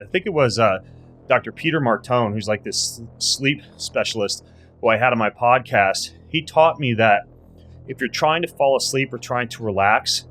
I think it was Dr. Peter Martone, who's like this sleep specialist who I had on my podcast. He taught me that if you're trying to fall asleep or trying to relax,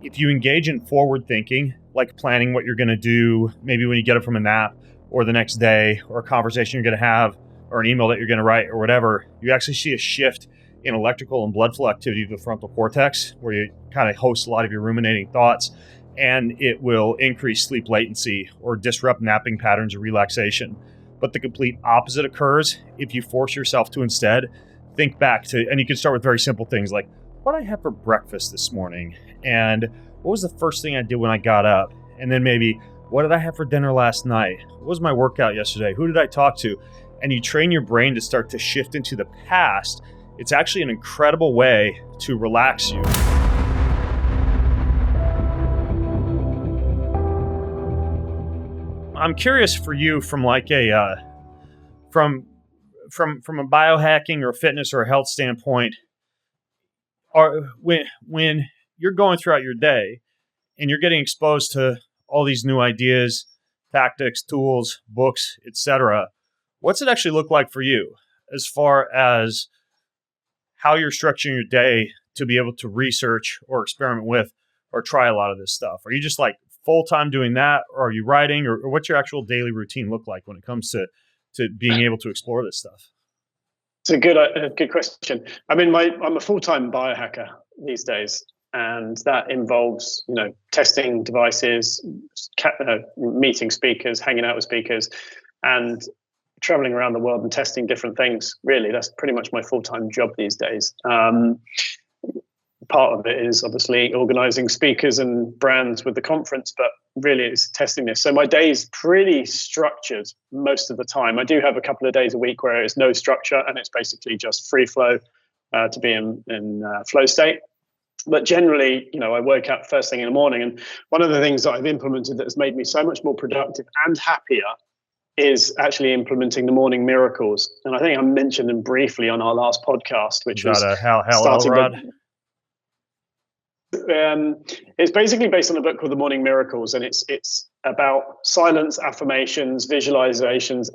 if you engage in forward thinking, like planning what you're going to do, maybe when you get up from a nap or the next day, or a conversation you're going to have, or an email that you're going to write or whatever, you actually see a shift in electrical and blood flow activity of the frontal cortex, where you kind of host a lot of your ruminating thoughts, and it will increase sleep latency or disrupt napping patterns or relaxation. But the complete opposite occurs if you force yourself to instead think back to, and you can start with very simple things like, what did I have for breakfast this morning? And what was the first thing I did when I got up? And then maybe, what did I have for dinner last night? What was my workout yesterday? Who did I talk to? And you train your brain to start to shift into the past. It's actually an incredible way to relax you. I'm curious for you from like a from a biohacking or fitness or a health standpoint, when you're going throughout your day and you're getting exposed to all these new ideas, tactics, tools, books, etc., what's it actually look like for you as far as how you're structuring your day to be able to research or experiment with or try a lot of this stuff? Are you just like full-time doing that, or are you writing, or what's your actual daily routine look like when it comes to being able to explore this stuff? It's a good question. I mean, I'm a full-time biohacker these days, and that involves, testing devices, meeting speakers, hanging out with speakers, and traveling around the world and testing different things. Really, that's pretty much my full-time job these days. Part of it is obviously organizing speakers and brands with the conference, but really it's testing this. So my day is pretty structured most of the time. I do have a couple of days a week where there's no structure and it's basically just free flow to be in flow state. But generally, I wake up first thing in the morning, and one of the things that I've implemented that has made me so much more productive and happier is actually implementing the morning miracles. And I think I mentioned them briefly on our last podcast, which was Elrod. It's basically based on a book called The Morning Miracles, and it's about silence, affirmations, visualizations,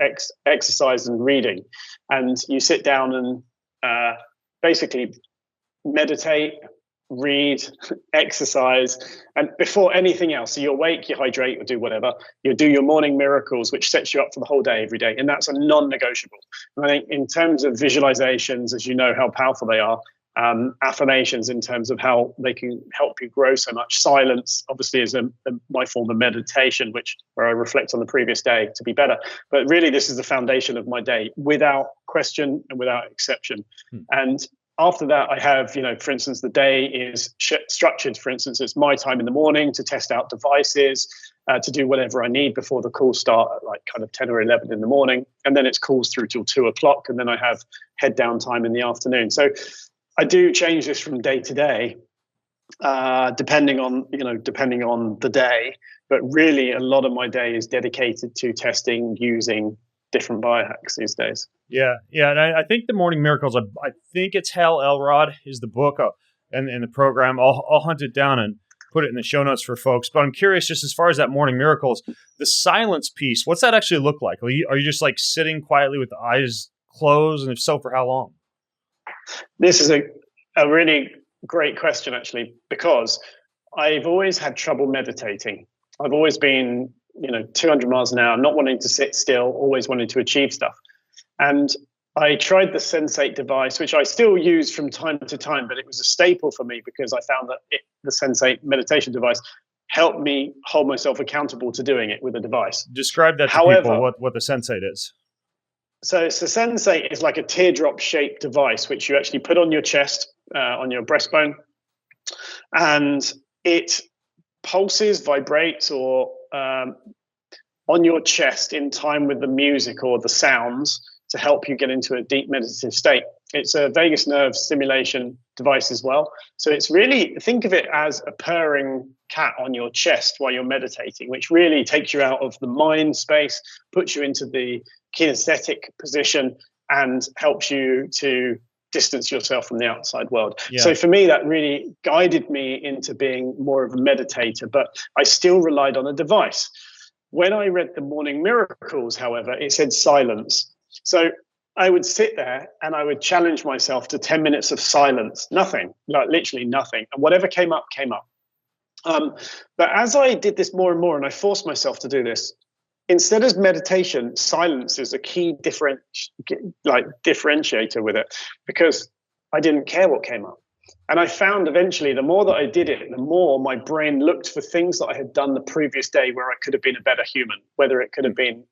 exercise, and reading. And you sit down and basically meditate, read, exercise, and before anything else, so you awake, you hydrate, or do whatever, you do your morning miracles, which sets you up for the whole day every day, and that's a non-negotiable. And I think in terms of visualizations, as you know how powerful they are, affirmations in terms of how they can help you grow so much. Silence obviously is my form of meditation, where I reflect on the previous day to be better. But really, this is the foundation of my day, without question and without exception. And after that, I have, for instance, the day is structured. For instance, it's my time in the morning to test out devices, to do whatever I need before the calls start at like kind of 10 or 11 in the morning. And then it's calls through till 2 o'clock. And then I have head down time in the afternoon. So I do change this from day to day, depending on the day. But really, a lot of my day is dedicated to testing using different biohacks these days. Yeah. And I think the Morning Miracles, I think it's Hal Elrod is the book and the program. I'll hunt it down and put it in the show notes for folks. But I'm curious, just as far as that Morning Miracles, the silence piece, what's that actually look like? Are you just like sitting quietly with the eyes closed? And if so, for how long? This is a really great question, actually, because I've always had trouble meditating. I've always been, 200 miles an hour, not wanting to sit still, always wanting to achieve stuff. And I tried the Sensate device, which I still use from time to time, but it was a staple for me because I found that the Sensate meditation device helped me hold myself accountable to doing it with a device. Describe that to people, what the Sensate is. So Sensate is like a teardrop-shaped device, which you actually put on your chest, on your breastbone, and it pulses, vibrates, or on your chest in time with the music or the sounds to help you get into a deep meditative state. It's a vagus nerve stimulation device as well. So it's really, think of it as a purring cat on your chest while you're meditating, which really takes you out of the mind space, puts you into the kinesthetic position, and helps you to distance yourself from the outside world. Yeah. So for me, that really guided me into being more of a meditator, but I still relied on a device. When I read the Morning Miracles, however, it said silence. So I would sit there and I would challenge myself to 10 minutes of silence, nothing, like literally nothing. And whatever came up, came up. But as I did this more and more, and I forced myself to do this, instead of meditation, silence is a key differentiator with it, because I didn't care what came up. And I found eventually, the more that I did it, the more my brain looked for things that I had done the previous day where I could have been a better human, whether it could have been,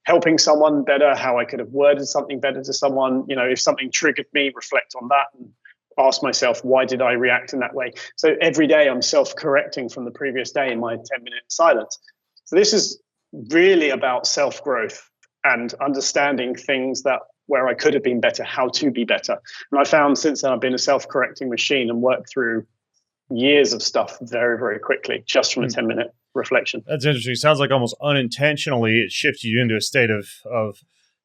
helping someone better, how I could have worded something better to someone, if something triggered me, reflect on that and ask myself, why did I react in that way? So every day I'm self-correcting from the previous day in my 10-minute silence. So this is really about self-growth and understanding things where I could have been better, how to be better. And I found since then I've been a self-correcting machine and worked through years of stuff very, very quickly, just from a 10-minute reflection. That's interesting. It sounds like almost unintentionally it shifts you into a state of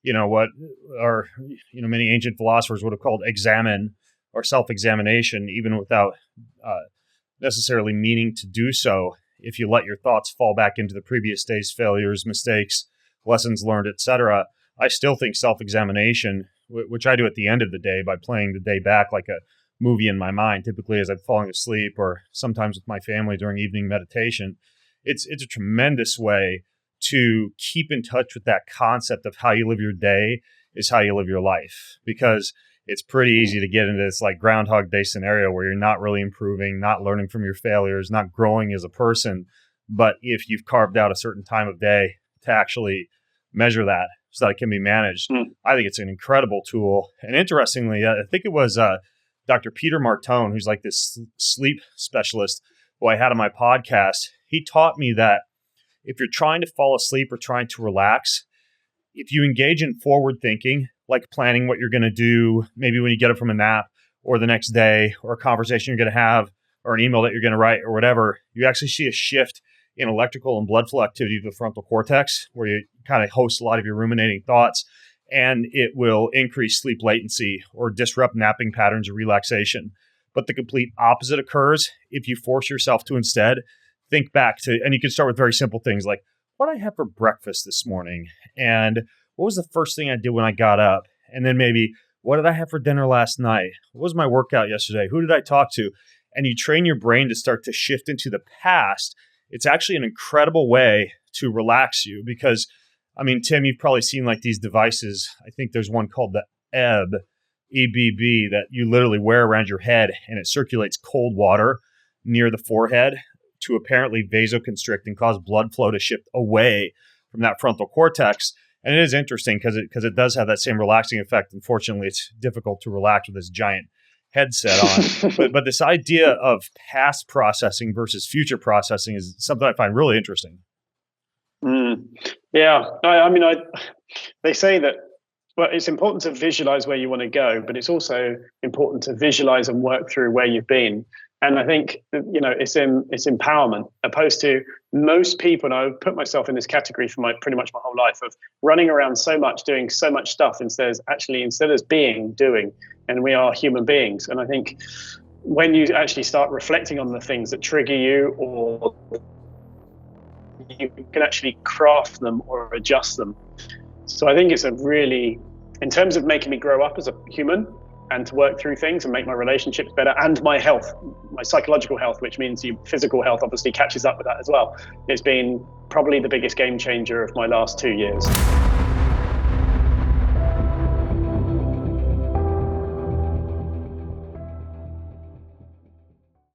what our many ancient philosophers would have called examine or self-examination, even without necessarily meaning to do so. If you let your thoughts fall back into the previous day's failures, mistakes, lessons learned, etc., I still think self-examination, which I do at the end of the day by playing the day back like a movie in my mind, typically as I'm falling asleep or sometimes with my family during evening meditation, it's a tremendous way to keep in touch with that concept of how you live your day is how you live your life. Because it's pretty easy to get into this like Groundhog Day scenario where you're not really improving, not learning from your failures, not growing as a person. But if you've carved out a certain time of day to actually measure that so that it can be managed, I think it's an incredible tool. And interestingly, I think it was Dr. Peter Martone, who's like this sleep specialist who I had on my podcast. He taught me that if you're trying to fall asleep or trying to relax, if you engage in forward thinking, like planning what you're going to do, maybe when you get up from a nap or the next day, or a conversation you're going to have, or an email that you're going to write or whatever, you actually see a shift in electrical and blood flow activity to the frontal cortex, where you kind of host a lot of your ruminating thoughts, and it will increase sleep latency or disrupt napping patterns or relaxation. But the complete opposite occurs if you force yourself to instead think back to, and you can start with very simple things like, what did I have for breakfast this morning? And what was the first thing I did when I got up? And then maybe, what did I have for dinner last night? What was my workout yesterday? Who did I talk to? And you train your brain to start to shift into the past. It's actually an incredible way to relax you because, Tim, you've probably seen like these devices. I think there's one called the EBB, that you literally wear around your head, and it circulates cold water near the forehead to apparently vasoconstrict and cause blood flow to shift away from that frontal cortex. And it is interesting because it does have that same relaxing effect. Unfortunately, it's difficult to relax with this giant headset on. but this idea of past processing versus future processing is something I find really interesting. Yeah. They say that, well, it's important to visualize where you want to go, but it's also important to visualize and work through where you've been. And I think, it's empowerment, opposed to most people, and I would put myself in this category for pretty much my whole life, of running around so much, doing so much stuff instead of being, doing. And we are human beings. And I think when you actually start reflecting on the things that trigger you, or you can actually craft them or adjust them. So I think it's in terms of making me grow up as a human, and to work through things and make my relationships better, and my health, my psychological health, which means your physical health obviously catches up with that as well. It's been probably the biggest game changer of my last 2 years.